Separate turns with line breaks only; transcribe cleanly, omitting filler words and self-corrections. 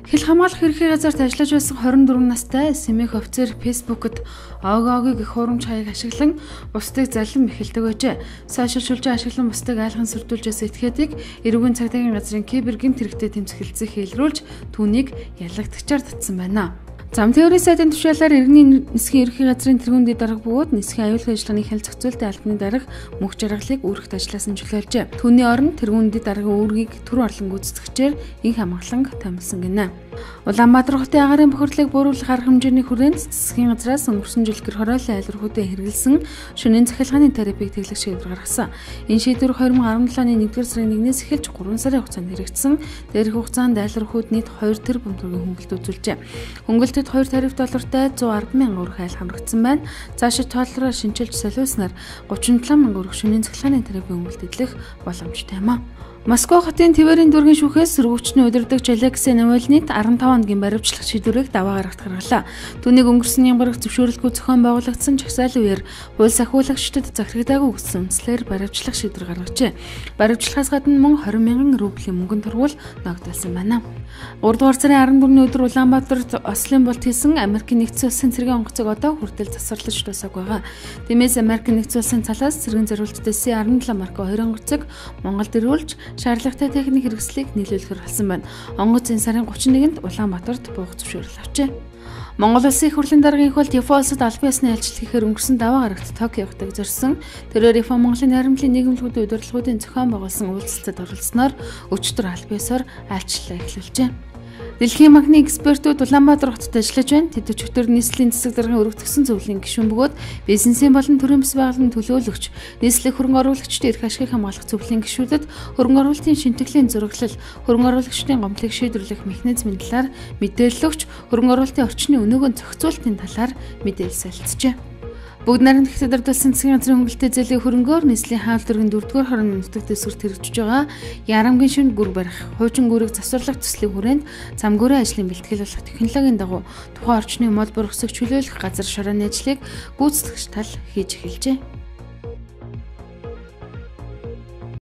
Хил хамгаалах ерхий газарт ажиллаж байсан 24 настай Сэмэх офицер Facebook-д ОГО-г их хурамч хаяг ашиглан бусдыг заллан мэхэлдэг байжээ. Сайшилчулж ашиглан бусдыг айлхан сүрдүүлжээс этгээдийг эрүүгийн цагдаагийн газрын кибер гэмт хэрэгтэй тэмцэх хэлцэх хэлрүүлж түүнийг ялагдагчаар татсан байна. Зам теорийн сайдын тушаалаар иргэний нисхийн ерхий газрын тэргүүнд дарга бөгөөд нисхийн аюулгүй ажиллагааны хял зохицуулалтын албаны дарга мөнх жаргалыг үүрэгт ажилласан чөлөөлжээ. Түүний оронд тэргүүнд даргын үүргийг төр орлон гүйцэтгэгчээр инх хамгаалан томилсон гинэ. Улаанбаатар хотын агаарын бохирдлыг бууруулах арга хэмжээний хүрээнд засгийн газраас өнгөрсөн жил гэр хорооллын айлрахуудад хэрэгэлсэн шөнийн захиалгааны терапиг тэглэх шийдвэр гаргасан. Энэ шийдвэр 2017 оны 1-р сарын 1-ээс эхэлж 3 сарын хугацаанд хэрэгжсэн. Дээрх хугацаанд айлрахууд нийт 2 тэрбум төгрөгийн хөнгөлөлт үзүүлжээ. Хөнгөлөлтөд 2 тариф доллартай 110 мянган төгрөг айл хамрагдсан байна. Цаашид тооллороо шинжилж солиулснаар 37 мянган төгрөг шөнийн захиалгааны терапийн хөнгөлөлт эдлэх боломжтой юм а. Москва хотын Тверийн дүүргийн шүүхээс сөргөгчний удирдагч Алексей Навальнийд 15 хоногийн баривчлах шийдвэрийг даваа гаргахад гаргалаа. Түүнийг өнгөрсөн янгарах зөвшөөрлгүй зохион байгуулагдсан жагсаалын үеэр хууль сахиулагчдад захирагдаагүй гэсэн үндслээр баривчлах шийдвэр гаргажээ. Баривчлахаас гадна мөн 20 мянган рублийн мөнгөнд турвал ногдуулсан байна. 3 дугаар сарын 14-ний өдөр Улаанбаатарт Ослын болт хийсэн Америкийн нэгдсэн улсын цэргийн онгоцыг одоо хүртэл засварлаж дуусаагүй байгаа. Тиймээс Америкийн нэгдсэн улсын талаас цэргийн зориулттай C-17 марка 2 онгоцыг Монголд ирүүлж шаардлагатай техник хэрэгслийг нийлүүлэхээр болсон байна. Онгоц энэ сарын 31-нд Улаанбаатарт буух зөвшөөрөл авчээ. Монгол Улсын их хурлын даргын их болт Япон улсад албан ёсны ажилтныг ихээр өнгөрсөн даваа гарагт Токиогт зорьсон. Тэрээр Япон Монголын найрамдлын нийгэмлэгүүд удирдлагуудын зохион байгуулсан уулзалтад оролцсноор өчтөр албан ёсоор айлчлалаа эхлүүлжээ. Дэлхийн банкны экспертүүд Улаанбаатар хотод ажиллаж байна. Тэд өчигдөр нийслэлийн засаг даргын өргөтгсөн зөвлөлийн гишүүн бөгөөд бизнесийн болон төрийн бас байгууллагын төлөөлөгч, нийслэлийн хөрөнгө оруулагчдын эрх ашигыг хамгаалах зөвлөлийн гишүүдэд хөрөнгө оруулалтын шинтгэлийн зураглал, хөрөнгө оруулагчдын гомдлыг шийдвэрлэх механизмын талаар мэдээлэл өгч, хөрөнгө оруулалтын орчны өнөөгөө зохицуулалтын талаар мэдээлэл солилцжээ. Бүгд найрамд хэсэгт дурдсан засгийн газрын хөнгөлөлтөд зэлийн хөрөнгөөр нийслэлийн хаалт дөргийн 4-р хорон нутагт дэсвэрт хэрэгжиж байгаа ярамгийн шинэ гүр барих, хуучин гүрийг засварлах төслийн хүрээнд замгүрийн ажлын бэлтгэл болох технологийн дагуу тухайн орчны мод бургасыг чөлөөлөх газар шороон ажлыг гүйцэтгэгч тал хийж эхэлжээ.